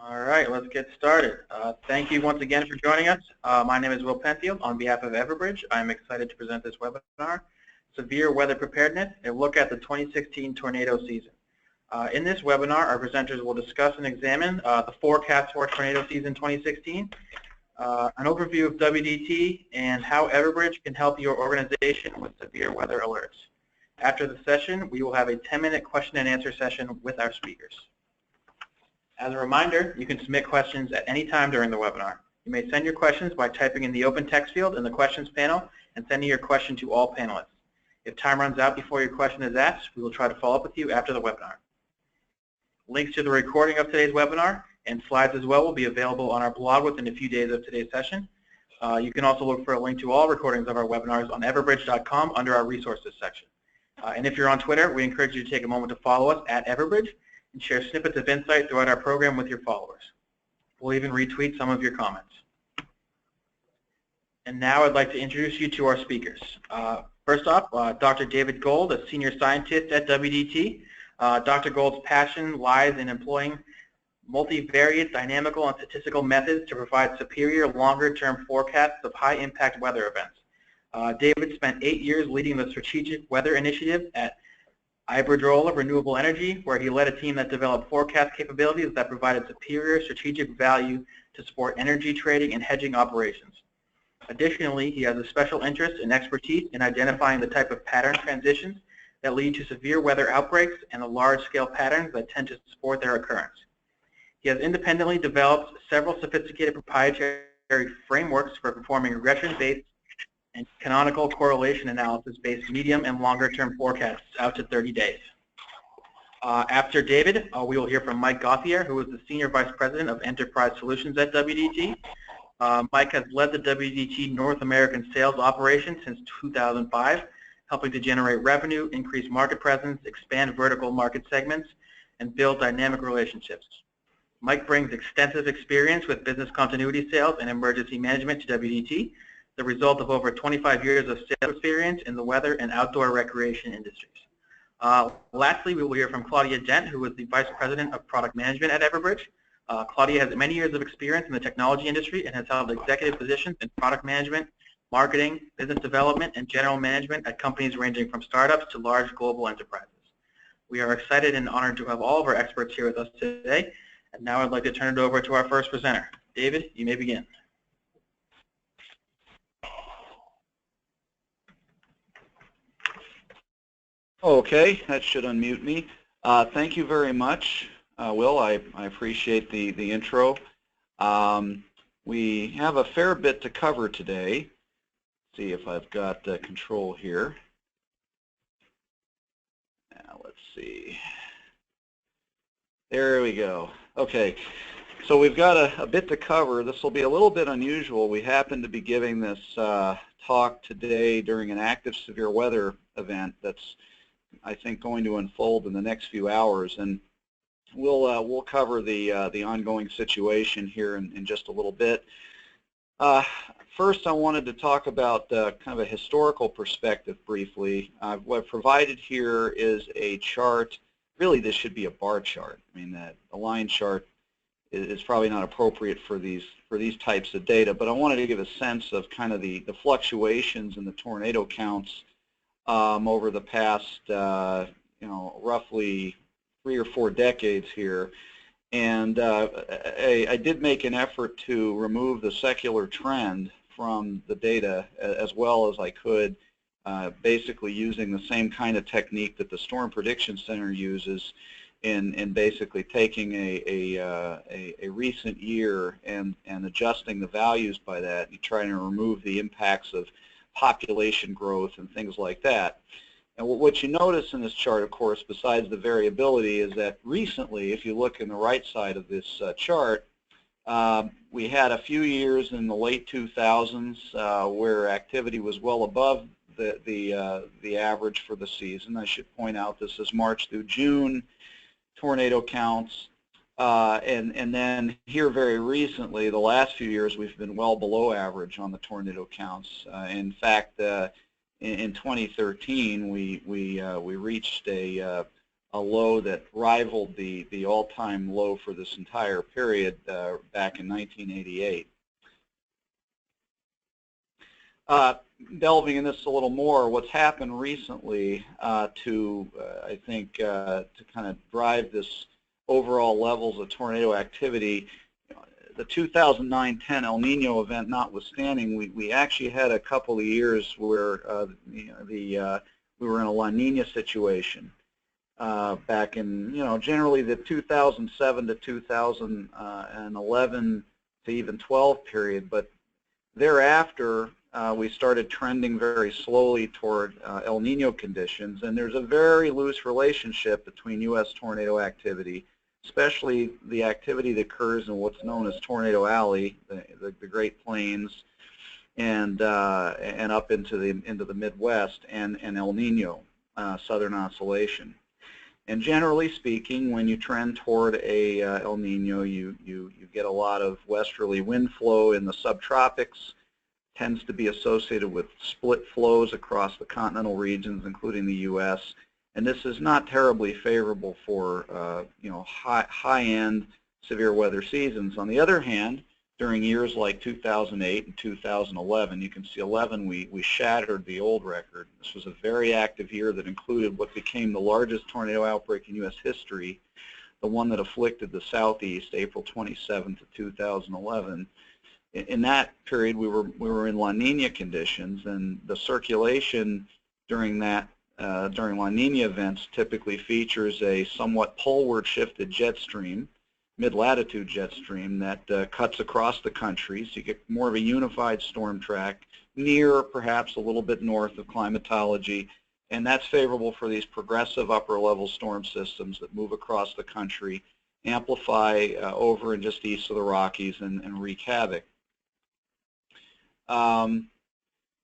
All right, let's get started. Thank you once again for joining us. My name is Will Penfield. On behalf of Everbridge, I'm excited to present this webinar, Severe Weather Preparedness, a look at the 2016 tornado season. In this webinar, our presenters will discuss and examine the forecast for tornado season 2016, an overview of WDT, and how Everbridge can help your organization with severe weather alerts. After the session, we will have a 10-minute question and answer session with our speakers. As a reminder, you can submit questions at any time during the webinar. You may send your questions by typing in the open text field in the questions panel and sending your question to all panelists. If time runs out before your question is asked, we will try to follow up with you after the webinar. Links to the recording of today's webinar and slides as well will be available on our blog within a few days of today's session. You can also look for a link to all recordings of our webinars on everbridge.com under our resources section. And if you're on Twitter, we encourage you to take a moment to follow us at Everbridge and share snippets of insight throughout our program with your followers. We'll even retweet some of your comments. And now I'd like to introduce you to our speakers. First off, Dr. David Gold, a senior scientist at WDT. Dr. Gold's passion lies in employing multivariate dynamical and statistical methods to provide superior longer-term forecasts of high-impact weather events. David spent 8 years leading the Strategic Weather Initiative at Iberdrola Renewable Energy, where he led a team that developed forecast capabilities that provided superior strategic value to support energy trading and hedging operations. Additionally, he has a special interest and expertise in identifying the type of pattern transitions that lead to severe weather outbreaks and the large-scale patterns that tend to support their occurrence. He has independently developed several sophisticated proprietary frameworks for performing regression-based and canonical correlation analysis-based medium and longer-term forecasts out to 30 days. After David, we will hear from Mike Gauthier, who is the Senior Vice President of Enterprise Solutions at WDT. Mike has led the WDT North American sales operation since 2005, helping to generate revenue, increase market presence, expand vertical market segments, and build dynamic relationships. Mike brings extensive experience with business continuity sales and emergency management to WDT, the result of over 25 years of sales experience in the weather and outdoor recreation industries. Lastly, we will hear from Claudia Dent, who is the Vice President of Product Management at Everbridge. Claudia has many years of experience in the technology industry and has held executive positions in product management, marketing, business development, and general management at companies ranging from startups to large global enterprises. We are excited and honored to have all of our experts here with us today. And now I'd like to turn it over to our first presenter. David, you may begin. Okay, that should unmute me. Thank you very much, Will. I appreciate the intro. We have a fair bit to cover today. See if I've got control here. Now, let's see. There we go. Okay, so we've got a bit to cover. This will be a little bit unusual. We happen to be giving this talk today during an active severe weather event that's, I think, going to unfold in the next few hours, and we'll cover the ongoing situation here in just a little bit. First, I wanted to talk about kind of a historical perspective briefly. What I've provided here is a chart. Really, this should be a bar chart. I mean, a line chart is probably not appropriate for these types of data, but I wanted to give a sense of kind of the fluctuations in the tornado counts over the past, roughly 3 or 4 decades here. And I did make an effort to remove the secular trend from the data as well as I could, basically using the same kind of technique that the Storm Prediction Center uses in basically taking a recent year and adjusting the values by that and trying to remove the impacts of population growth and things like that. And what you notice in this chart, of course, besides the variability, is that recently, if you look in the right side of this chart, we had a few years in the late 2000s where activity was well above the average for the season. I should point out this is March through June tornado counts. And then here very recently, the last few years, we've been well below average on the tornado counts. In fact, in 2013, we reached a low that rivaled the all-time low for this entire period back in 1988. Delving in this a little more, what's happened recently to, I think, to kind of drive this overall levels of tornado activity, the 2009-10 El Nino event notwithstanding, we actually had a couple of years where we were in a La Nina situation back in, generally the 2007 to 2011 to even 12 period, but thereafter we started trending very slowly toward El Nino conditions, and there's a very loose relationship between U.S. tornado activity, especially the activity that occurs in what's known as Tornado Alley, the Great Plains, and up into the Midwest, and El Nino, Southern Oscillation. And generally speaking, when you trend toward a El Nino, you get a lot of westerly wind flow in the subtropics. Tends to be associated with split flows across the continental regions, including the U.S. And this is not terribly favorable for high-end severe weather seasons. On the other hand, during years like 2008 and 2011, you can see 11 we shattered the old record. This was a very active year that included what became the largest tornado outbreak in U.S. history, the one that afflicted the Southeast April 27th of 2011. In that period, we were in La Nina conditions, and the circulation during La Nina events typically features a somewhat poleward shifted jet stream, mid-latitude jet stream that cuts across the country, so you get more of a unified storm track near, perhaps a little bit north of climatology, and that's favorable for these progressive upper-level storm systems that move across the country, amplify over and just east of the Rockies, and wreak havoc.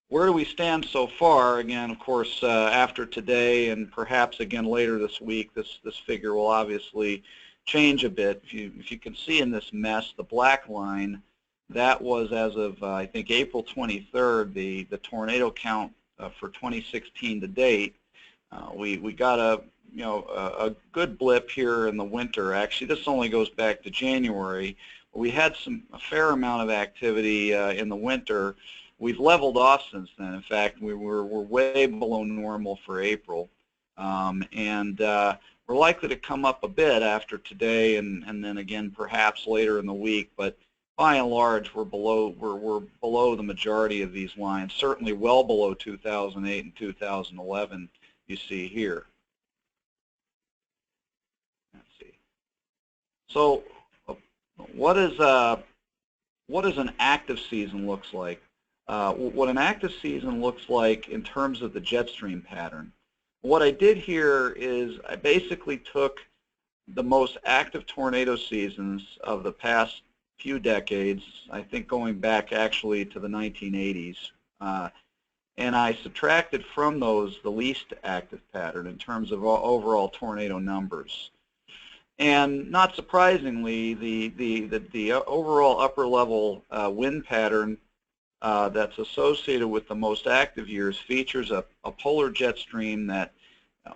Where do we stand so far? Again, of course, after today and perhaps again later this week, this figure will obviously change a bit. If you can see in this mess, the black line, that was as of I think April 23rd, the tornado count for 2016 to date. We got a good blip here in the winter. Actually, this only goes back to January. We had a fair amount of activity in the winter. We've leveled off since then. In fact, we're way below normal for April, and we're likely to come up a bit after today, and then again perhaps later in the week. But by and large, we're below the majority of these lines. Certainly, well below 2008 and 2011. You see here. Let's see. So, what does an active season looks like? What an active season looks like in terms of the jet stream pattern. What I did here is I basically took the most active tornado seasons of the past few decades, I think going back actually to the 1980s, and I subtracted from those the least active pattern in terms of overall tornado numbers. And not surprisingly, the overall upper level wind pattern that's associated with the most active years features a polar jet stream that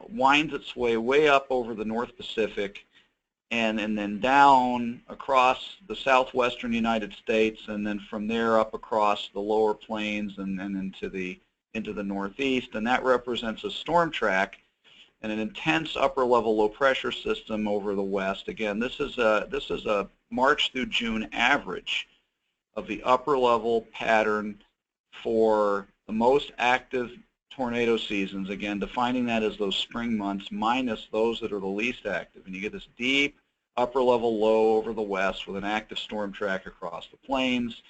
winds its way up over the North Pacific and then down across the southwestern United States, and then from there up across the lower plains and into the Northeast, and that represents a storm track and an intense upper level low pressure system over the west. Again, this is a March through June average of the upper level pattern for the most active tornado seasons, again defining that as those spring months minus those that are the least active, and you get this deep upper level low over the west with an active storm track across the plains.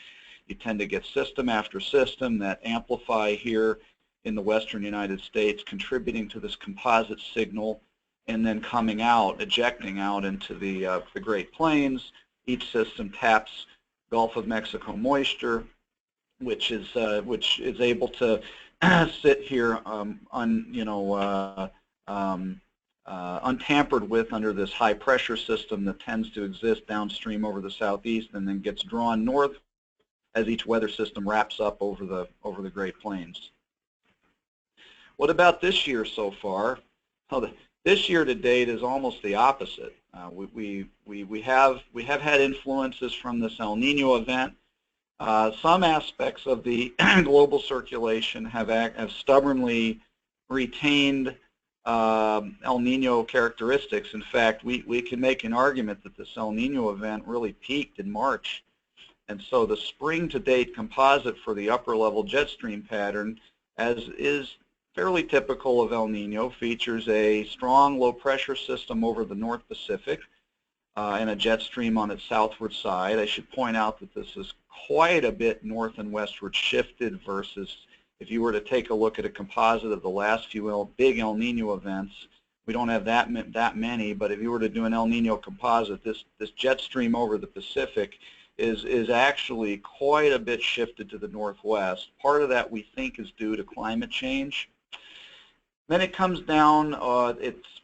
You tend to get system after system that amplify here in the western United States, contributing to this composite signal, and then coming out, ejecting out into the Great Plains. Each system taps Gulf of Mexico moisture, which is able to sit here untampered with under this high pressure system that tends to exist downstream over the southeast and then gets drawn north as each weather system wraps up over the Great Plains. What about this year so far? Well, this year to date is almost the opposite. We have had influences from this El Nino event. Some aspects of the global circulation have stubbornly retained El Nino characteristics. In fact, we can make an argument that this El Nino event really peaked in March. And so the spring to date composite for the upper level jet stream pattern, as is fairly typical of El Nino, features a strong low pressure system over the North Pacific and a jet stream on its southward side. I should point out that this is quite a bit north and westward shifted versus if you were to take a look at a composite of the last few big El Nino events. We don't have that many, but if you were to do an El Nino composite, this jet stream over the Pacific is actually quite a bit shifted to the northwest. Part of that we think is due to climate change. Then it comes down,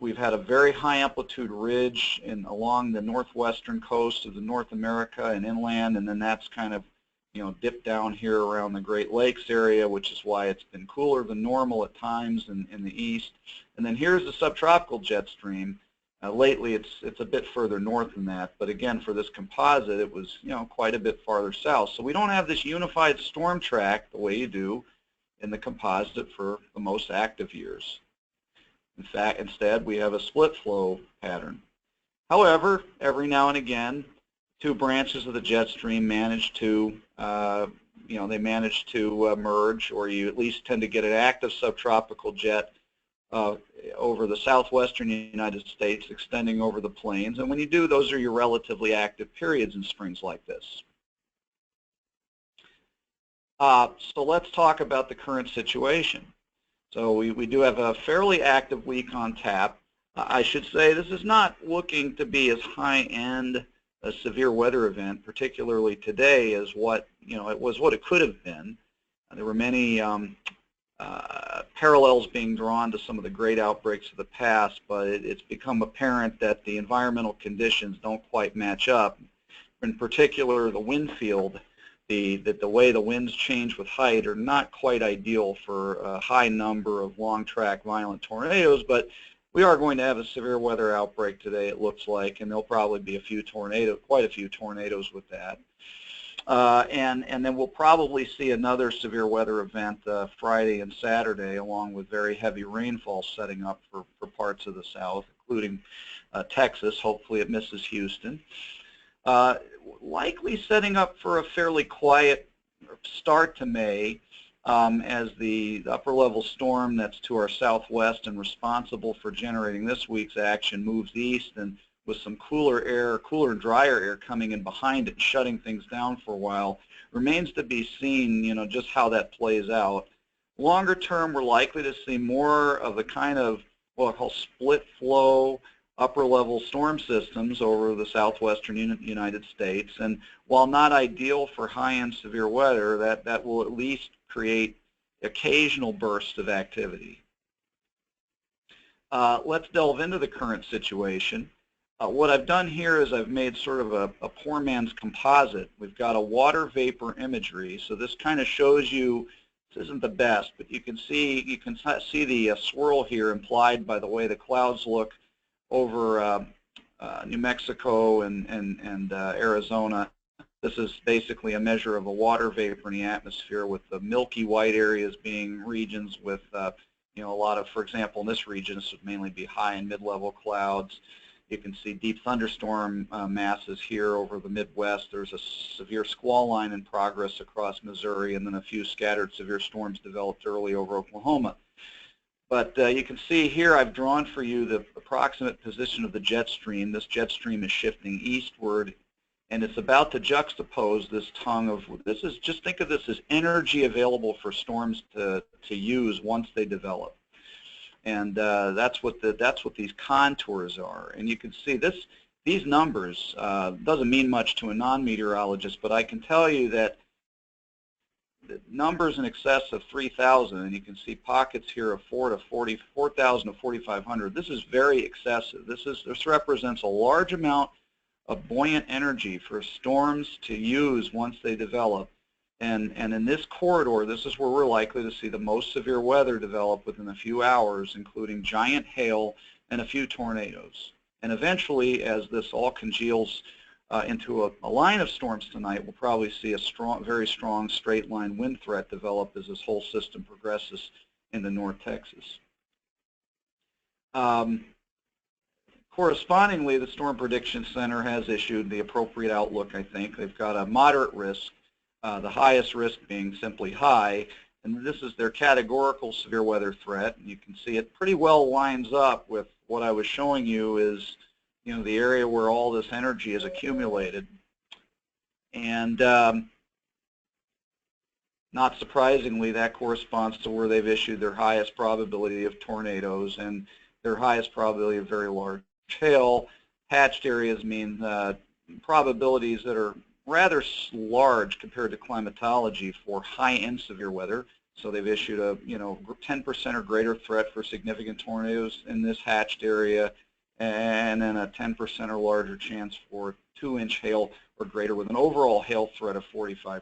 we've had a very high amplitude ridge along the northwestern coast of the North America and inland, and then that's kind of dipped down here around the Great Lakes area, which is why it's been cooler than normal at times in the east. And then here's the subtropical jet stream. Lately it's a bit further north than that, but again for this composite it was quite a bit farther south. So we don't have this unified storm track the way you do in the composite for the most active years. In fact, instead we have a split flow pattern. However, every now and again, two branches of the jet stream manage to merge, or you at least tend to get an active subtropical jet over the southwestern United States extending over the plains. And when you do, those are your relatively active periods in springs like this. So let's talk about the current situation. So we do have a fairly active week on tap. I should say this is not looking to be as high-end a severe weather event, particularly today, as what it was what it could have been. There were many parallels being drawn to some of the great outbreaks of the past, but it's become apparent that the environmental conditions don't quite match up. In particular, the wind field, the way the winds change with height are not quite ideal for a high number of long-track violent tornadoes, but we are going to have a severe weather outbreak today, it looks like, and there'll probably be quite a few tornadoes with that. And then we'll probably see another severe weather event Friday and Saturday, along with very heavy rainfall setting up for parts of the south, including Texas. Hopefully it misses Houston. Likely setting up for a fairly quiet start to May as the upper level storm that's to our southwest and responsible for generating this week's action moves east, and with some cooler and drier air coming in behind it and shutting things down for a while. Remains to be seen, just how that plays out. Longer term, we're likely to see more of the kind of what I call split flow upper level storm systems over the southwestern United States. And while not ideal for high-end severe weather, that will at least create occasional bursts of activity. Let's delve into the current situation. What I've done here is I've made sort of a poor man's composite. We've got a water vapor imagery, so this kind of shows you, this isn't the best, but you can see the swirl here implied by the way the clouds look over New Mexico and Arizona. This is basically a measure of a water vapor in the atmosphere, with the milky white areas being regions with a lot of, for example, in this region, this would mainly be high and mid-level clouds. You can see deep thunderstorm masses here over the Midwest. There's a severe squall line in progress across Missouri, and then a few scattered severe storms developed early over Oklahoma. But you can see here I've drawn for you the approximate position of the jet stream. This jet stream is shifting eastward, and it's about to juxtapose this tongue of, just think of this as energy available for storms to use once they develop. And that's what these contours are. And you can see these numbers doesn't mean much to a non-meteorologist, but I can tell you that numbers in excess of 3,000, and you can see pockets here of 4,000 to 4,500. This is very excessive. This represents a large amount of buoyant energy for storms to use once they develop. And in this corridor, this is where we're likely to see the most severe weather develop within a few hours, including giant hail and a few tornadoes. And eventually, as this all congeals into a line of storms tonight, we'll probably see a very strong straight line wind threat develop as this whole system progresses into North Texas. Correspondingly, the Storm Prediction Center has issued the appropriate outlook, I think. They've got a moderate risk, the highest risk being simply high, and this is their categorical severe weather threat. And you can see it pretty well lines up with what I was showing you is, the area where all this energy is accumulated. And not surprisingly, that corresponds to where they've issued their highest probability of tornadoes and their highest probability of very large hail. Hatched areas mean probabilities that are rather large compared to climatology for high-end severe weather. So they've issued a 10% or greater threat for significant tornadoes in this hatched area, and then a 10% or larger chance for 2-inch hail or greater, with an overall hail threat of 45%,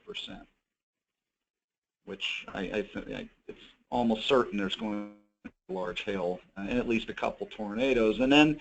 which I think it's almost certain there's going to be large hail and at least a couple tornadoes. And then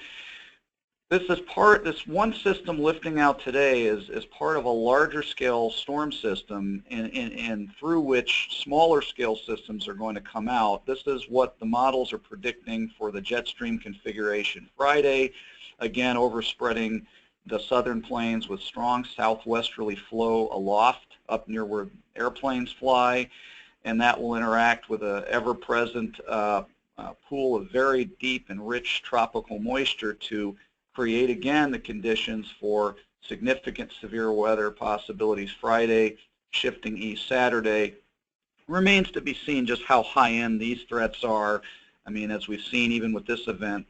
this one system lifting out today is part of a larger scale storm system, and through which smaller scale systems are going to come out. This is what the models are predicting for the jet stream configuration Friday, again overspreading the southern plains with strong southwesterly flow aloft up near where airplanes fly, and that will interact with an ever-present pool of very deep and rich tropical moisture to create again the conditions for significant severe weather possibilities Friday, shifting east Saturday. Remains to be seen just how high-end these threats are. I mean, as we've seen even with this event,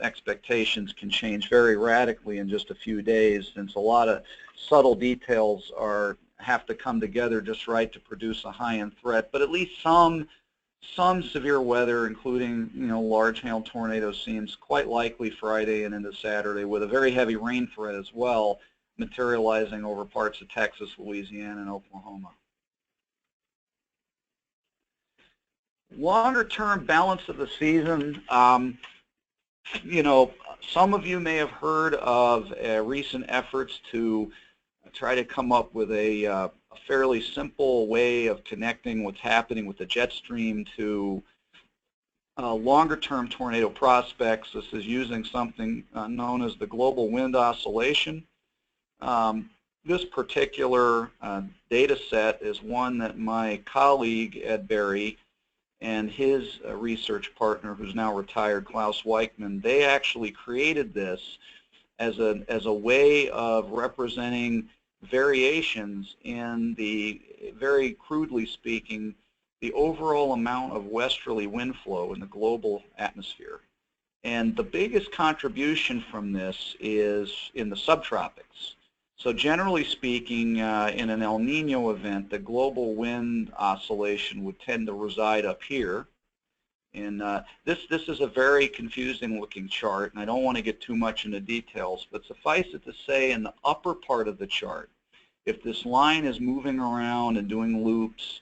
expectations can change very radically in just a few days, since a lot of subtle details have to come together just right to produce a high-end threat. But at least some severe weather, including large hail tornadoes, seems quite likely Friday and into Saturday, with a very heavy rain threat as well, materializing over parts of Texas, Louisiana, and Oklahoma. Longer-term balance of the season. Some of you may have heard of recent efforts to try to come up with a fairly simple way of connecting what's happening with the jet stream to longer-term tornado prospects. This is using something known as the global wind oscillation. This particular data set is one that my colleague Ed Berry and his research partner, who's now retired, Klaus Weichmann, they actually created this as a way of representing variations in the, very crudely speaking, the overall amount of westerly wind flow in the global atmosphere. And the biggest contribution from this is in the subtropics. So generally speaking, in an El Nino event, the global wind oscillation would tend to reside up here. And this is a very confusing looking chart, and I don't want to get too much into details, but suffice it to say, in the upper part of the chart, if this line is moving around and doing loops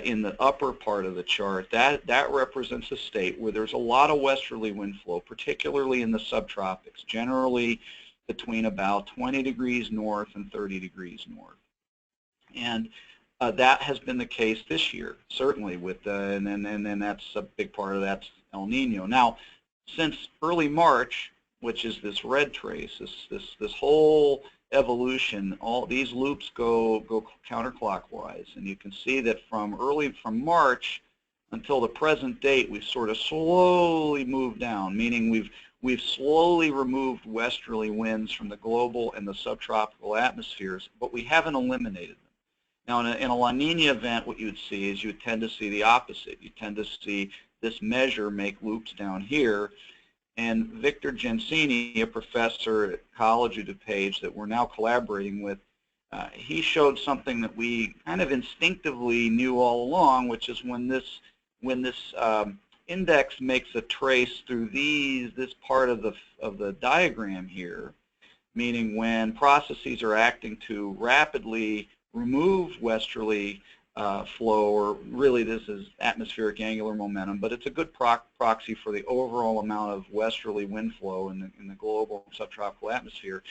in the upper part of the chart, that represents a state where there's a lot of westerly wind flow, particularly in the subtropics, generally between about 20 degrees north and 30 degrees north. And that has been the case this year, certainly, with and then that's a big part of that's El Nino. Now, since early March, which is this red trace, this whole evolution, all these loops go counterclockwise, and you can see that from March until the present date, we've sort of slowly moved down, meaning we've slowly removed westerly winds from the global and the subtropical atmospheres, but we haven't eliminated them. Now, in a La Nina event, what you would see is you would tend to see the opposite. You tend to see this measure make loops down here. And Victor Gensini, a professor at College of DuPage that we're now collaborating with, he showed something that we kind of instinctively knew all along, which is when this index makes a trace through this part of the diagram here, meaning when processes are acting to rapidly remove westerly flow, or really this is atmospheric angular momentum, but it's a good proxy for the overall amount of westerly wind flow in the global subtropical atmosphere.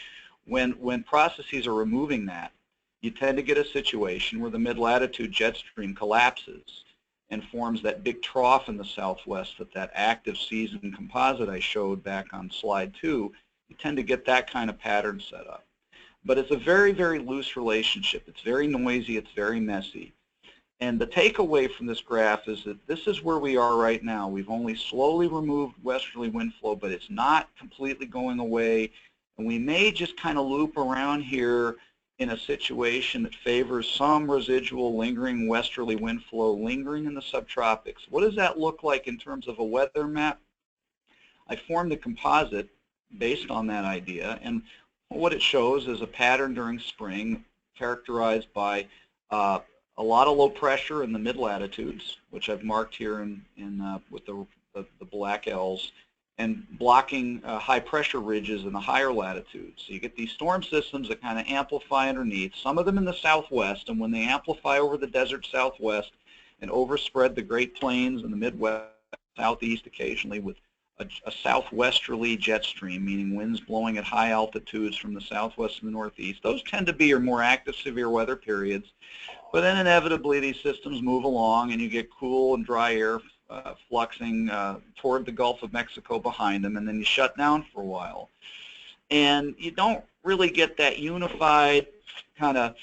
When processes are removing that, you tend to get a situation where the mid-latitude jet stream collapses and forms that big trough in the southwest that active season composite I showed back on slide 2. You tend to get that kind of pattern set up. But it's a very, very loose relationship. It's very noisy. It's very messy. And the takeaway from this graph is that this is where we are right now. We've only slowly removed westerly wind flow, but it's not completely going away. And we may just kind of loop around here in a situation that favors some residual lingering westerly wind flow lingering in the subtropics. What does that look like in terms of a weather map? I formed a composite based on that idea, and what it shows is a pattern during spring characterized by a lot of low pressure in the mid-latitudes, which I've marked here with the black L's, and blocking high pressure ridges in the higher latitudes. So you get these storm systems that kind of amplify underneath, some of them in the southwest, and when they amplify over the desert southwest and overspread the Great Plains and the Midwest, southeast occasionally with a southwesterly jet stream, meaning winds blowing at high altitudes from the southwest and the northeast, those tend to be your more active severe weather periods. But then inevitably these systems move along and you get cool and dry air fluxing toward the Gulf of Mexico behind them, and then you shut down for a while. And you don't really get that unified kind of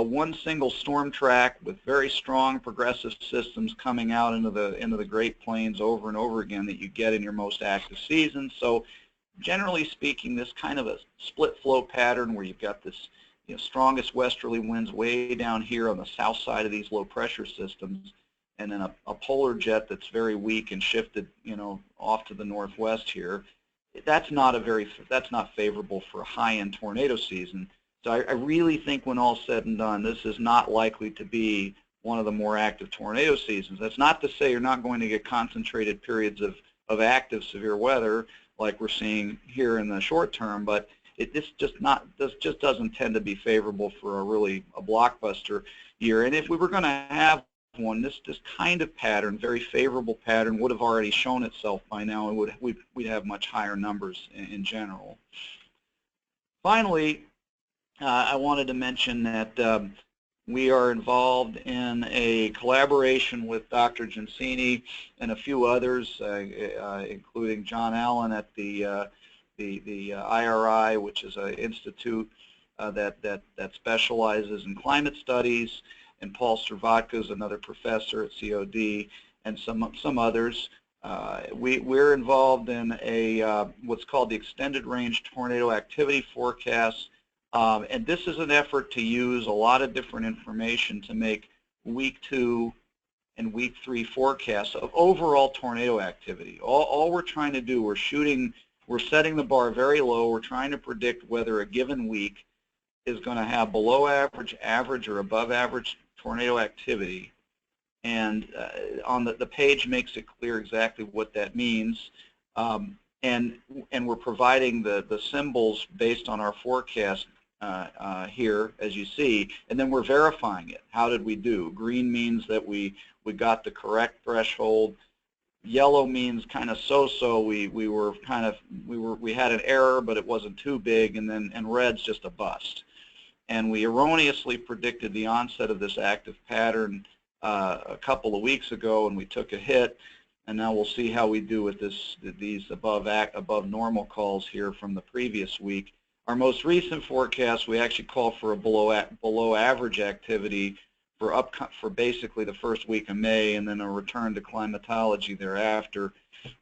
one single storm track with very strong progressive systems coming out into the Great Plains over and over again that you get in your most active season. So generally speaking, this kind of a split flow pattern where you've got this strongest westerly winds way down here on the south side of these low pressure systems, and then a polar jet that's very weak and shifted, off to the northwest here. That's not favorable for a high-end tornado season. So I really think when all's said and done, this is not likely to be one of the more active tornado seasons. That's not to say you're not going to get concentrated periods of active severe weather like we're seeing here in the short term, but this just doesn't tend to be favorable for a blockbuster year. And if we were going to have one, this kind of pattern, very favorable pattern, would have already shown itself by now, and we'd have much higher numbers in general. Finally, I wanted to mention that we are involved in a collaboration with Dr. Gensini and a few others, including John Allen at the IRI, which is an institute that specializes in climate studies, and Paul Servatka is another professor at COD, and some others. We're involved in what's called the Extended Range Tornado Activity Forecast, and this is an effort to use a lot of different information to make week 2 and week 3 forecasts of overall tornado activity. All we're trying to do, we're setting the bar very low. We're trying to predict whether a given week is going to have below average, average, or above average tornado activity. And on the page makes it clear exactly what that means. And we're providing the symbols based on our forecast here, as you see, and then we're verifying it. How did we do? Green means that we got the correct threshold. Yellow means kind of so-so. We had an error, but it wasn't too big, and red's just a bust. And we erroneously predicted the onset of this active pattern a couple of weeks ago, and we took a hit. And now we'll see how we do with these above normal calls here from the previous week. Our most recent forecast, we actually call for a below average activity for basically the first week of May, and then a return to climatology thereafter.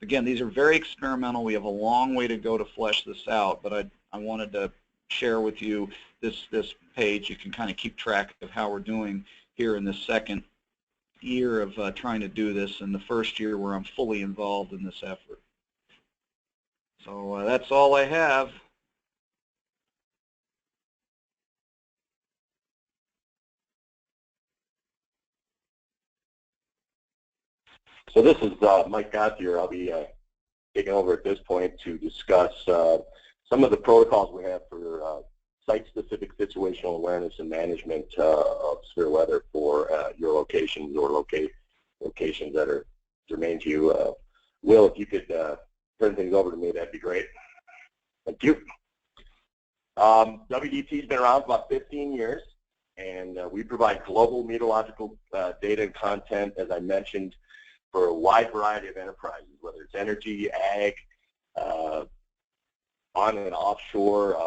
Again, these are very experimental. We have a long way to go to flesh this out, but I wanted to share with you this page. You can kind of keep track of how we're doing here in this second year of trying to do this, and the first year where I'm fully involved in this effort. So that's all I have. So this is Mike Gauthier. I'll be taking over at this point to discuss some of the protocols we have for site-specific situational awareness and management of severe weather for your locations or locations that are germane to you. Will, if you could turn things over to me, that'd be great. Thank you. WDT's been around for about 15 years, and we provide global meteorological data and content, as I mentioned, for a wide variety of enterprises, whether it's energy, ag, on and offshore,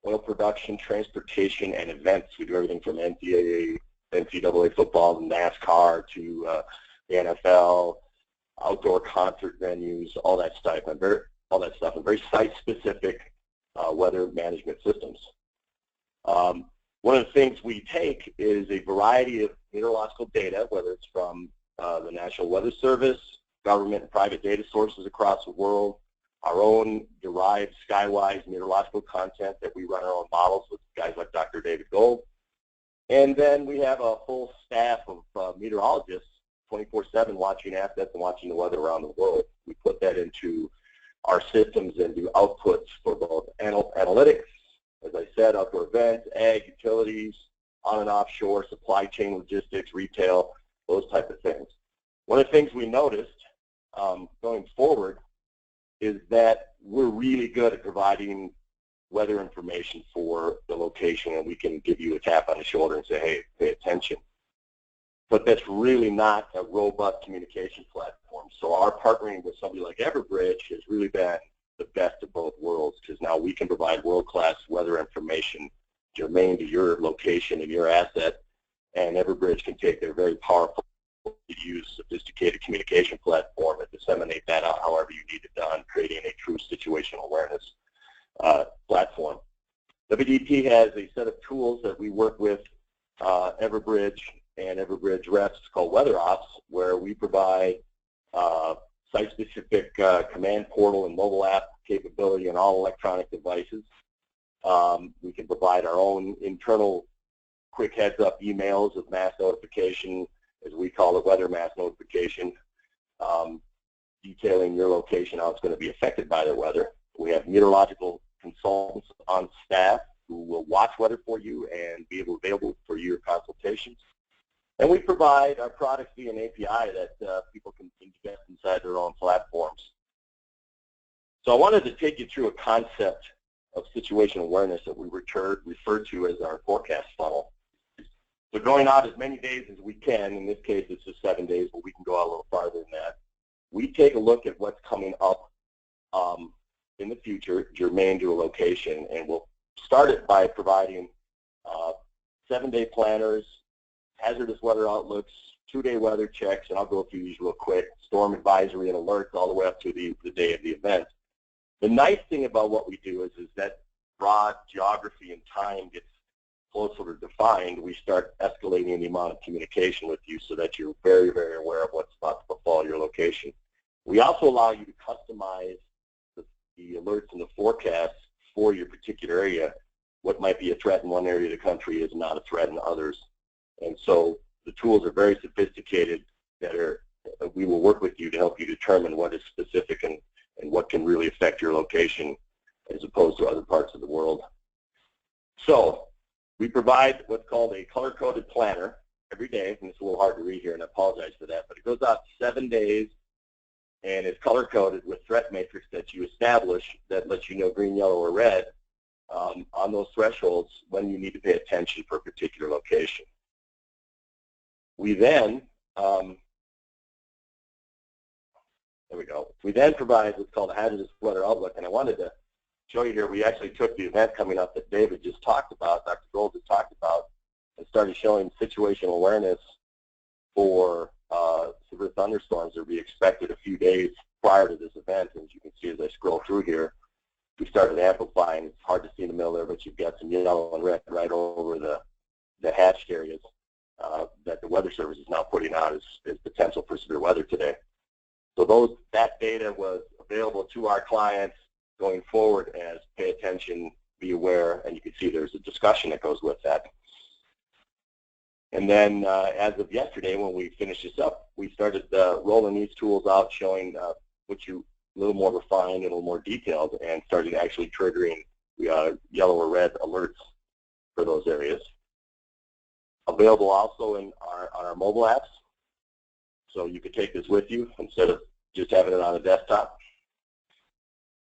oil production, transportation, and events. We do everything from NCAA football, NASCAR to the NFL, outdoor concert venues, all that stuff, and very site-specific weather management systems. One of the things we take is a variety of meteorological data, whether it's from the National Weather Service, government and private data sources across the world, our own derived Skywise meteorological content that we run our own models with guys like Dr. David Gold. And then we have a full staff of meteorologists 24/7 watching assets and watching the weather around the world. We put that into our systems and do outputs for both analytics, as I said, outdoor events, ag, utilities, on and offshore, supply chain logistics, retail, those type of things. One of the things we noticed going forward is that we're really good at providing weather information for the location, and we can give you a tap on the shoulder and say, hey, pay attention. But that's really not a robust communication platform. So our partnering with somebody like Everbridge has really been the best of both worlds, because now we can provide world-class weather information germane to your location and your asset, and Everbridge can take their very powerful, use sophisticated communication platform and disseminate that out however you need it done, creating a true situational awareness platform. WDT has a set of tools that we work with Everbridge and Everbridge reps called Weather Ops, where we provide site-specific command portal and mobile app capability on all electronic devices. We can provide our own internal quick heads-up emails of mass notification, as we call it, weather mass notification, detailing your location, how it's going to be affected by the weather. We have meteorological consultants on staff who will watch weather for you and be available for your consultations. And we provide our products via an API that people can ingest inside their own platforms. So I wanted to take you through a concept of situational awareness that we refer to as our forecast funnel. So going out as many days as we can, in this case it's just 7 days, but we can go out a little farther than that. We take a look at what's coming up in the future, germane to a location, and we'll start it by providing 7-day planners, hazardous weather outlooks, 2-day weather checks, and I'll go through these real quick, storm advisory and alerts all the way up to the day of the event. The nice thing about what we do is that broad geography and time gets closer defined. We start escalating the amount of communication with you so that you're very, very aware of what's about to befall your location. We also allow you to customize the alerts and the forecasts for your particular area. What might be a threat in one area of the country is not a threat in others. And so the tools are very sophisticated we will work with you to help you determine what is specific and what can really affect your location as opposed to other parts of the world. So we provide what's called a color-coded planner every day, and it's a little hard to read here, and I apologize for that, but it goes out 7 days, and it's color-coded with threat matrix that you establish that lets you know green, yellow, or red on those thresholds when you need to pay attention for a particular location. We then, there we go. We then provide what's called a hazardous weather outlook, and I wanted to show you here, we actually took the event coming up that David just talked about, Dr. Gold just talked about, and started showing situational awareness for severe thunderstorms that would be expected a few days prior to this event. And as you can see as I scroll through here, we started amplifying. It's hard to see in the middle there, but you've got some yellow and red right over the hatched areas that the Weather Service is now putting out as potential for severe weather today. So that data was available to our clients going forward as pay attention, be aware, and you can see there's a discussion that goes with that. And then as of yesterday, when we finished this up, we started rolling these tools out, showing which you a little more refined and a little more detailed, and started actually triggering yellow or red alerts for those areas. Available also on our mobile apps, so you could take this with you instead of just having it on a desktop.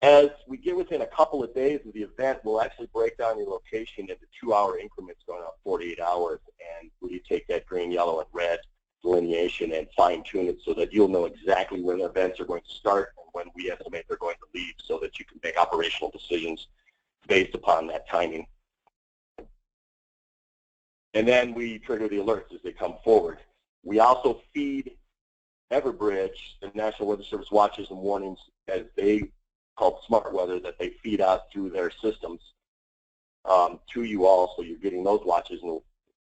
As we get within a couple of days of the event, we'll actually break down your location into 2-hour increments going out 48 hours, and we take that green, yellow, and red delineation and fine-tune it so that you'll know exactly when events are going to start and when we estimate they're going to leave, so that you can make operational decisions based upon that timing. And then we trigger the alerts as they come forward. We also feed Everbridge, the National Weather Service watches and warnings, as they called SMARTWeather, that they feed out through their systems to you all, so you're getting those watches and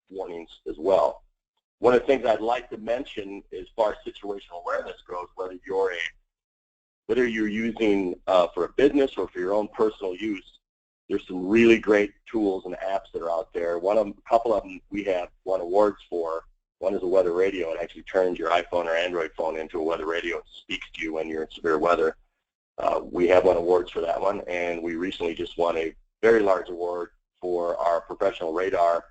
warnings as well. One of the things I'd like to mention as far as situational awareness goes, whether you're using for a business or for your own personal use, there's some really great tools and apps that are out there. A couple of them we have won awards for. One is a weather radio. It actually turns your iPhone or Android phone into a weather radio and speaks to you when you're in severe weather. We have won awards for that one, and we recently just won a very large award for our professional radar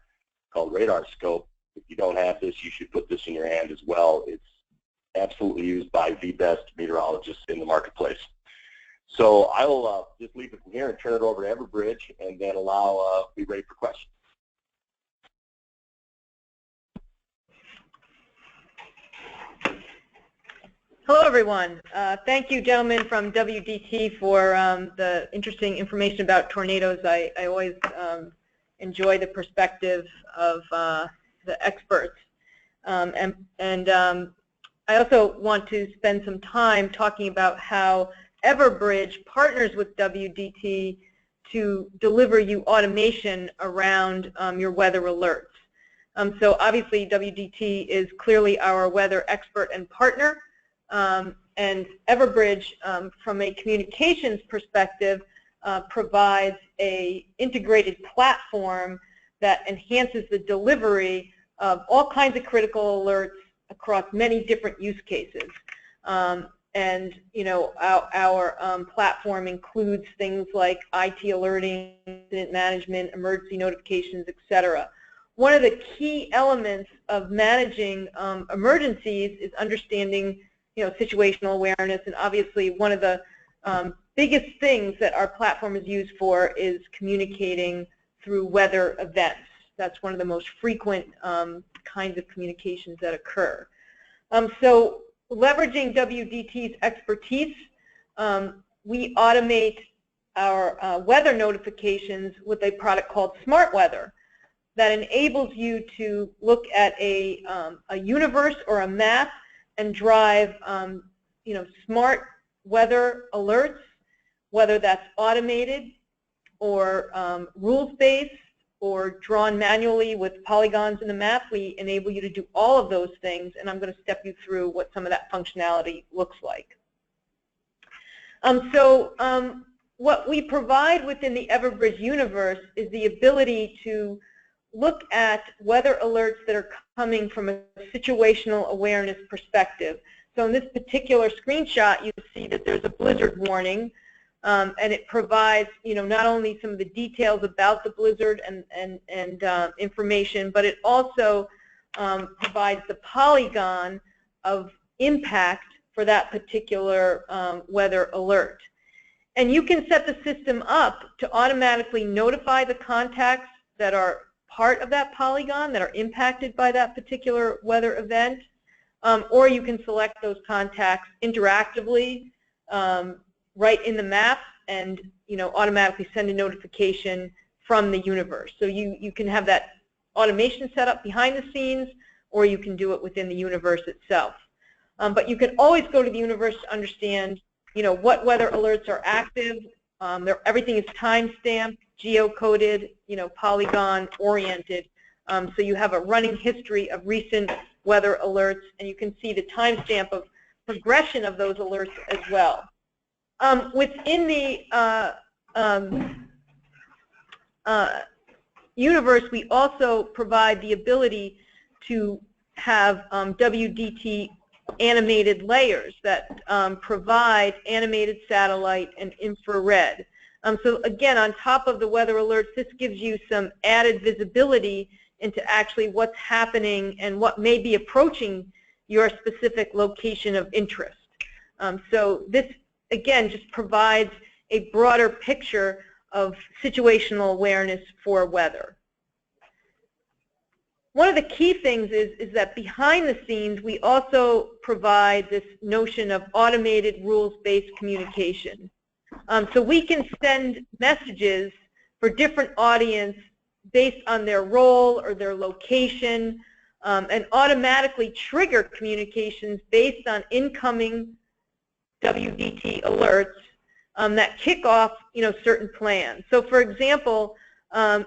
called Radar Scope. If you don't have this, you should put this in your hand as well. It's absolutely used by the best meteorologists in the marketplace. So I will just leave it from here and turn it over to Everbridge, and then be ready for questions. Hello, everyone. Thank you, gentlemen from WDT, for the interesting information about tornadoes. I always enjoy the perspective of the experts. I also want to spend some time talking about how Everbridge partners with WDT to deliver you automation around your weather alerts. So obviously WDT is clearly our weather expert and partner. And Everbridge, from a communications perspective, provides an integrated platform that enhances the delivery of all kinds of critical alerts across many different use cases. And you know, our platform includes things like IT alerting, incident management, emergency notifications, etc. One of the key elements of managing emergencies is understanding, you know, situational awareness, and obviously one of the biggest things that our platform is used for is communicating through weather events. That's one of the most frequent kinds of communications that occur. So leveraging WDT's expertise, we automate our weather notifications with a product called SMARTWeather that enables you to look at a universe or a map and drive you know, smart weather alerts, whether that's automated or rules-based or drawn manually with polygons in the map. We enable you to do all of those things, and I'm going to step you through what some of that functionality looks like. What we provide within the Everbridge universe is the ability to look at weather alerts that are coming from a situational awareness perspective. So in this particular screenshot, you see that there's a blizzard warning, and it provides, you know, not only some of the details about the blizzard and information, but it also provides the polygon of impact for that particular weather alert. And you can set the system up to automatically notify the contacts that are part of that polygon, that are impacted by that particular weather event, or you can select those contacts interactively right in the map and, you know, automatically send a notification from the universe. So you can have that automation set up behind the scenes, or you can do it within the universe itself. But you can always go to the universe to understand, you know, what weather alerts are active. Everything is time-stamped, geocoded, you know, polygon-oriented. So you have a running history of recent weather alerts, and you can see the timestamp of progression of those alerts as well. Within the universe, we also provide the ability to have WDT animated layers that provide animated satellite and infrared. So again, on top of the weather alerts, this gives you some added visibility into actually what's happening and what may be approaching your specific location of interest. So this, again, just provides a broader picture of situational awareness for weather. One of the key things is that behind the scenes, we also provide this notion of automated rules-based communication. So we can send messages for different audience based on their role or their location, and automatically trigger communications based on incoming WDT alerts that kick off, certain plans. So, for example,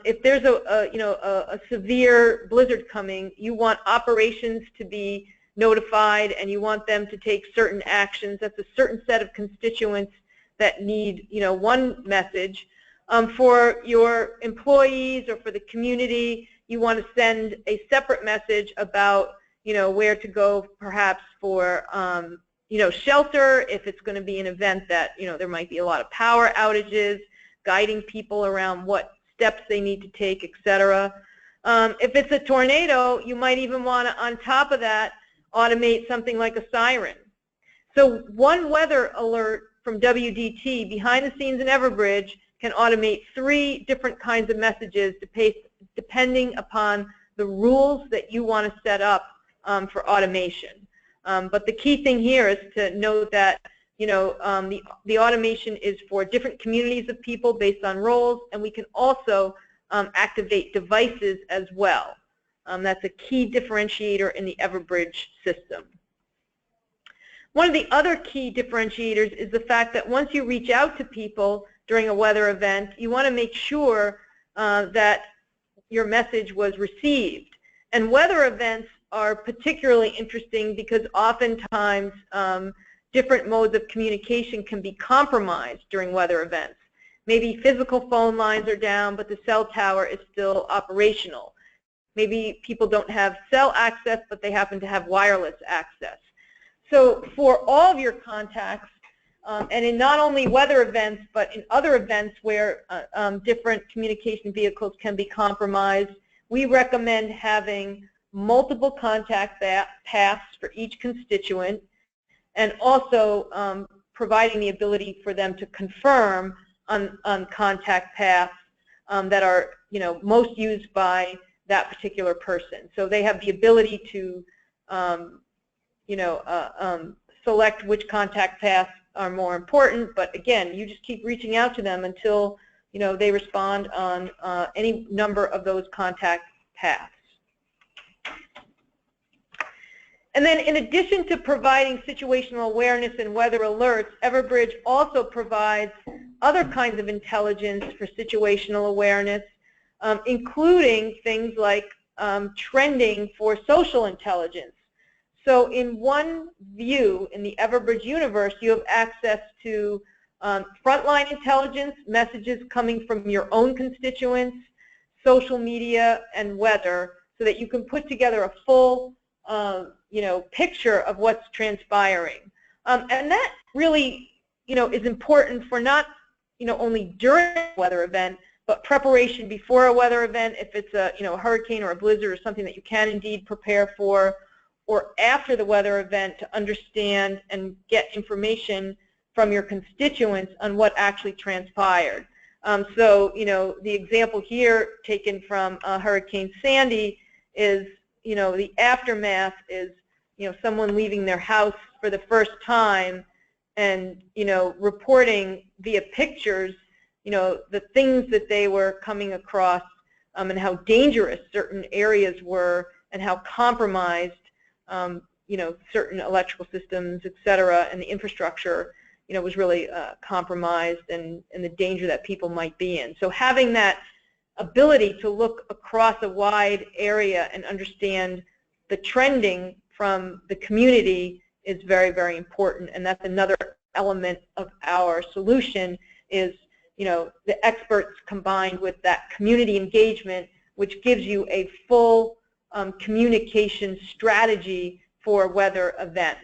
if there's a severe blizzard coming, you want operations to be notified, and you want them to take certain actions. That's a certain set of constituents that need, one message. For your employees or for the community, you want to send a separate message about, where to go perhaps for, shelter if it's going to be an event that, there might be a lot of power outages, guiding people around what steps they need to take, etc. If it's a tornado, you might even want to, on top of that, automate something like a siren. So one weather alert from WDT behind the scenes in Everbridge can automate 3 different kinds of messages depending upon the rules that you want to set up for automation. But the key thing here is to note that the automation is for different communities of people based on roles, and we can also activate devices as well. That's a key differentiator in the Everbridge system. One of the other key differentiators is the fact that once you reach out to people during a weather event, you want to make sure that your message was received. And weather events are particularly interesting because oftentimes different modes of communication can be compromised during weather events. Maybe physical phone lines are down, but the cell tower is still operational. Maybe people don't have cell access, but they happen to have wireless access. So for all of your contacts, and in not only weather events, but in other events where different communication vehicles can be compromised, we recommend having multiple contact paths for each constituent, and also providing the ability for them to confirm on contact paths that are most used by that particular person. So they have the ability to select which contact paths are more important, but again, you just keep reaching out to them until they respond on any number of those contact paths. And then in addition to providing situational awareness and weather alerts, Everbridge also provides other kinds of intelligence for situational awareness, including things like trending for social intelligence. So in one view in the Everbridge universe, you have access to frontline intelligence, messages coming from your own constituents, social media, and weather, so that you can put together a full picture of what's transpiring. And that really is important for not only during a weather event, but preparation before a weather event, if it's a hurricane or a blizzard or something that you can indeed prepare for, or after the weather event to understand and get information from your constituents on what actually transpired. So the example here taken from Hurricane Sandy is the aftermath is someone leaving their house for the first time and reporting via pictures the things that they were coming across and how dangerous certain areas were and how compromised certain electrical systems, etc., and the infrastructure was really compromised, and the danger that people might be in. So having that ability to look across a wide area and understand the trending from the community is very, very important, and that's another element of our solution is the experts combined with that community engagement, which gives you a full communication strategy for weather events.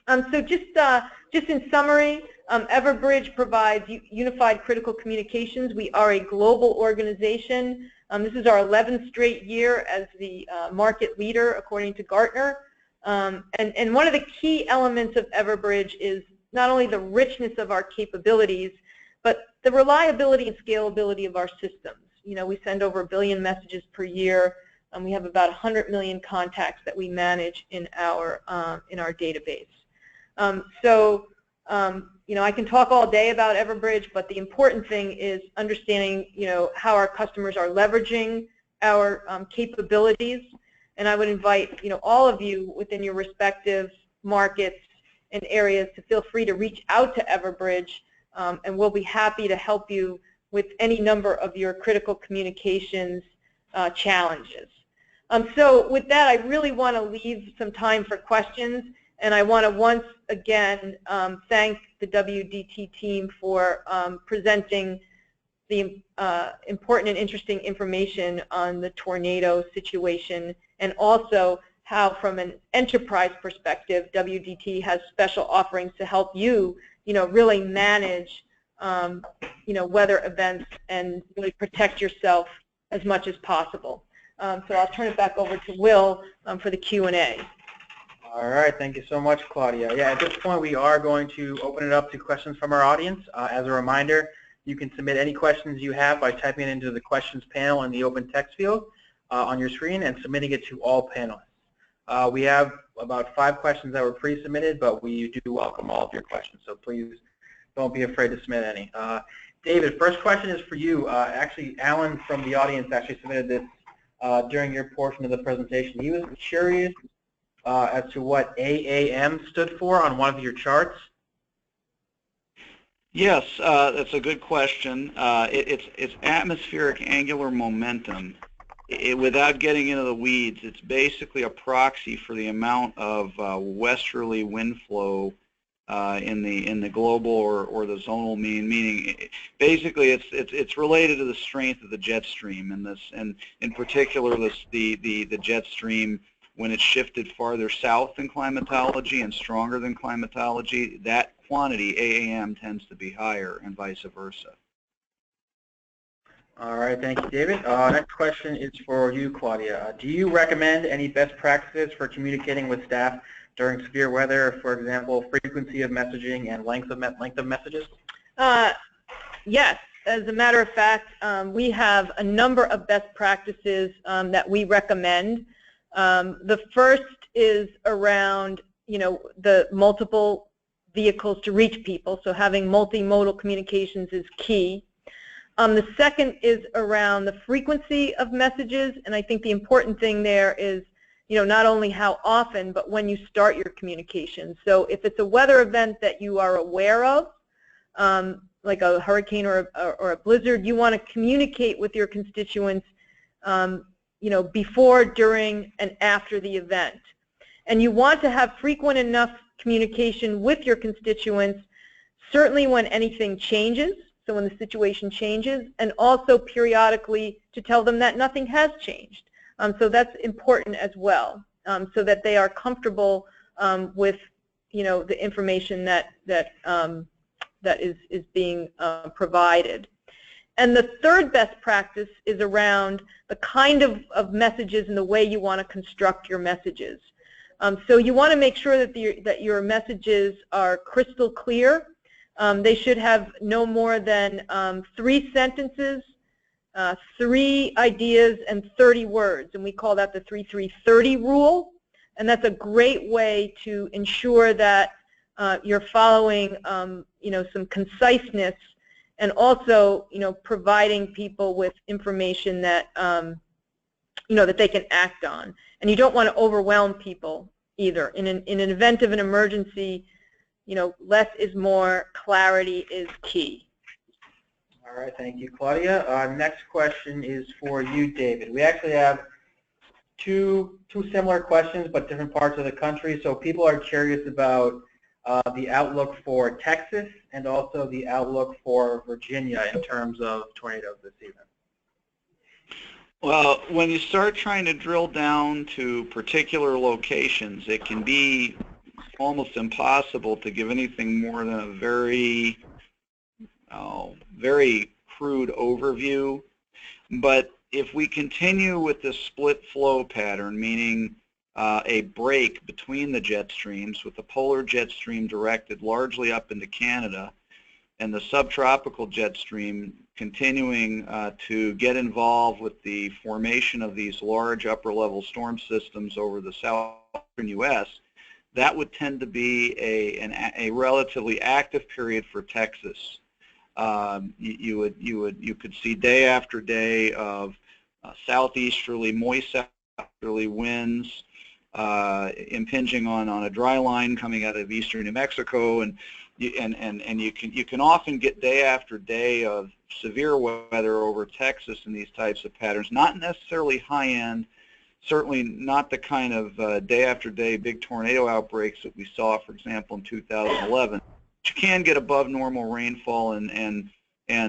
So just in summary, Everbridge provides unified critical communications. We are a global organization. This is our 11th straight year as the market leader according to Gartner. And one of the key elements of Everbridge is not only the richness of our capabilities, but the reliability and scalability of our systems. You know, we send over 1 billion messages per year, and we have about 100 million contacts that we manage in our database. You know, I can talk all day about Everbridge, but the important thing is understanding, you know, how our customers are leveraging our capabilities. And I would invite, you know, all of you within your respective markets and areas to feel free to reach out to Everbridge, and we'll be happy to help you with any number of your critical communications challenges. So with that, I really want to leave some time for questions. And I want to once again thank the WDT team for presenting the important and interesting information on the tornado situation, and also how, from an enterprise perspective, WDT has special offerings to help you, you know, really manage, you know, weather events and really protect yourself as much as possible. So I'll turn it back over to Will for the Q&A. All right, thank you so much, Claudia. Yeah, at this point we are going to open it up to questions from our audience. As a reminder, you can submit any questions you have by typing it into the questions panel in the open text field on your screen and submitting it to all panelists. We have about 5 questions that were pre-submitted, but we do welcome all of your questions, so please don't be afraid to submit any. David, first question is for you. Actually, Alan from the audience actually submitted this during your portion of the presentation. He was curious as to what AAM stood for on one of your charts. Yes, that's a good question. It's atmospheric angular momentum. Without getting into the weeds, it's basically a proxy for the amount of westerly wind flow in the global or the zonal mean. Meaning, basically, it's related to the strength of the jet stream, and in particular, the jet stream, when it's shifted farther south than climatology and stronger than climatology, that quantity, AAM, tends to be higher, and vice versa. All right, thank you, David. Next question is for you, Claudia. Do you recommend any best practices for communicating with staff during severe weather, for example, frequency of messaging and length of messages? Yes. As a matter of fact, we have a number of best practices that we recommend. The first is around, you know, the multiple vehicles to reach people, so having multimodal communications is key. The second is around the frequency of messages, and I think the important thing there is, you know, not only how often, but when you start your communication. So if it's a weather event that you are aware of, like a hurricane or a blizzard, you want to communicate with your constituents, you know, before, during, and after the event. And you want to have frequent enough communication with your constituents, certainly when anything changes, so when the situation changes, and also periodically to tell them that nothing has changed. So that's important as well, so that they are comfortable with, you know, the information that is being provided. And the third best practice is around the kind of messages and the way you want to construct your messages. So you want to make sure that your messages are crystal clear. They should have no more than 3 sentences, 3 ideas, and 30 words, and we call that the 3-3-30 rule. And that's a great way to ensure that you're following, you know, some conciseness, and also, you know, providing people with information that, you know, that they can act on. And you don't want to overwhelm people either. In an event of an emergency, you know, less is more, clarity is key. All right, thank you, Claudia. Next question is for you, David. We actually have two similar questions, but different parts of the country. So people are curious about the outlook for Texas and also the outlook for Virginia in terms of tornadoes this season. Well, when you start trying to drill down to particular locations, it can be almost impossible to give anything more than a very crude overview. But if we continue with this split flow pattern, meaning a break between the jet streams with the polar jet stream directed largely up into Canada and the subtropical jet stream continuing to get involved with the formation of these large upper-level storm systems over the southern U.S., that would tend to be a relatively active period for Texas. You could see day after day of southeasterly, moist southeasterly winds impinging on a dry line coming out of eastern New Mexico, and you can often get day after day of severe weather over Texas in these types of patterns. Not necessarily high end, certainly not the kind of day after day big tornado outbreaks that we saw, for example, in 2011. But you can get above normal rainfall and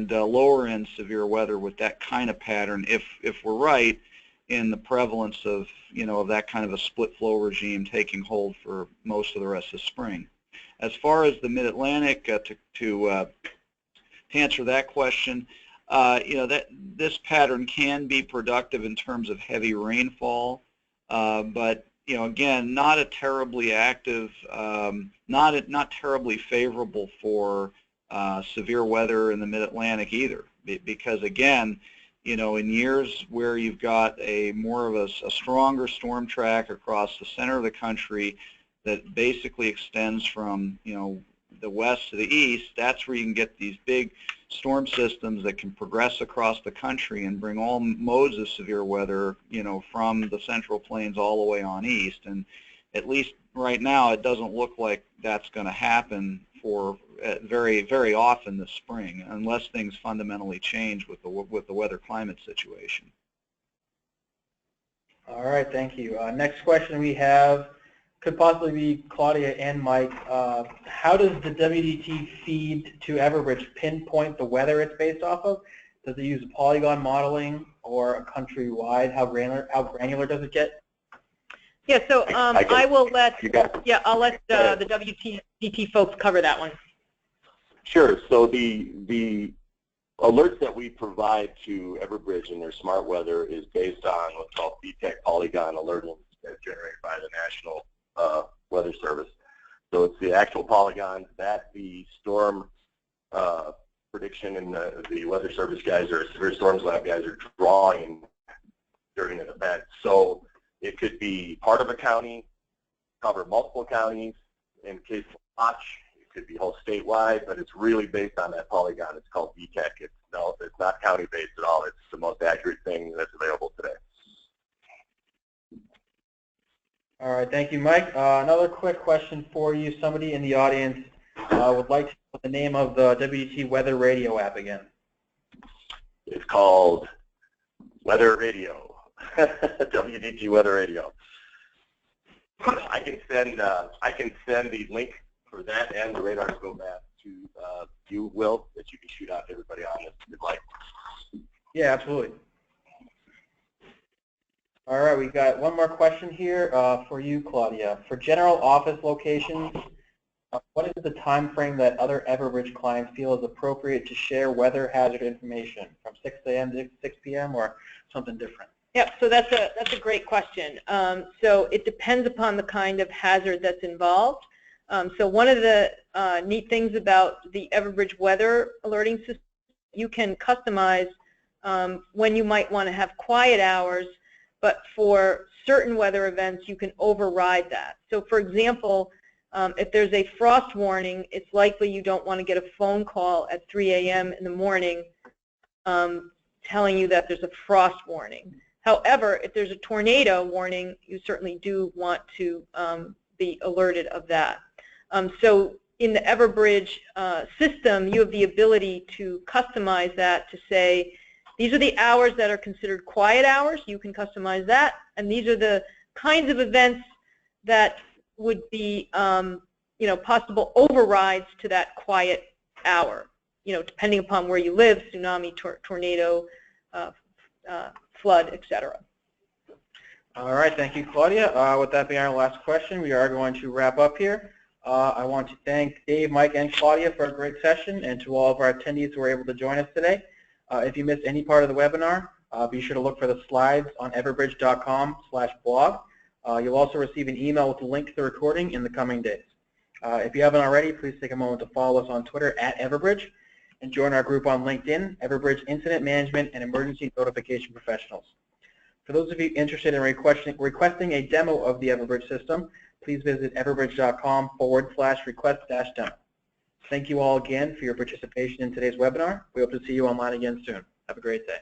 lower end severe weather with that kind of pattern if we're right in the prevalence of of that kind of a split flow regime taking hold for most of the rest of spring. As far as the Mid-Atlantic, to answer that question, that this pattern can be productive in terms of heavy rainfall, but again, not a terribly active, not terribly favorable for severe weather in the Mid-Atlantic either, because again, in years where you've got more of a stronger storm track across the center of the country that basically extends from the west to the east, that's where you can get these big storm systems that can progress across the country and bring all modes of severe weather, from the Central Plains all the way on east. And at least right now, it doesn't look like that's going to happen for very, very often this spring, unless things fundamentally change with the weather climate situation. All right, thank you. Next question we have could possibly be Claudia and Mike. How does the WDT feed to Everbridge pinpoint the weather it's based off of? Does it use polygon modeling or a countrywide? How granular does it get? Yeah, so I will let I'll let the WDT folks cover that one. Sure. So the alerts that we provide to Everbridge in their smart weather is based on what's called VTech polygon alerting that's generated by the National Weather Service. So it's the actual polygons that the storm prediction and the Weather Service guys or Severe Storms Lab guys are drawing during an event. So it could be part of a county, cover multiple counties in case of watch. It could be whole statewide, but it's really based on that polygon. It's called VTech. It's not county-based at all. It's the most accurate thing that's available today. All right, thank you, Mike. Another quick question for you. Somebody in the audience would like to know the name of the WDT Weather Radio app again. It's called Weather Radio, WDT Weather Radio. I can send the link for that and the radar scope app to you, Will, that you can shoot out to everybody on this if you'd like. Yeah, absolutely. All right, we got one more question here for you, Claudia. For general office locations, what is the time frame that other Everbridge clients feel is appropriate to share weather hazard information, from 6 a.m. to 6 p.m. or something different? Yeah, so that's a great question. So it depends upon the kind of hazard that's involved. So one of the neat things about the Everbridge weather alerting system, you can customize when you might want to have quiet hours, but for certain weather events, you can override that. So for example, if there's a frost warning, it's likely you don't want to get a phone call at 3 a.m. in the morning telling you that there's a frost warning. However, if there's a tornado warning, you certainly do want to be alerted of that. So in the Everbridge system, you have the ability to customize that to say, these are the hours that are considered quiet hours. You can customize that. And these are the kinds of events that would be possible overrides to that quiet hour, depending upon where you live, tsunami, tornado, flood, etc. All right, thank you, Claudia. With that being our last question, we are going to wrap up here. I want to thank Dave, Mike, and Claudia for a great session, and to all of our attendees who were able to join us today. If you missed any part of the webinar, be sure to look for the slides on everbridge.com/blog. You'll also receive an email with a link to the recording in the coming days. If you haven't already, please take a moment to follow us on Twitter @Everbridge and join our group on LinkedIn, Everbridge Incident Management and Emergency Notification Professionals. For those of you interested in requesting a demo of the Everbridge system, please visit everbridge.com/request-demo. Thank you all again for your participation in today's webinar. We hope to see you online again soon. Have a great day.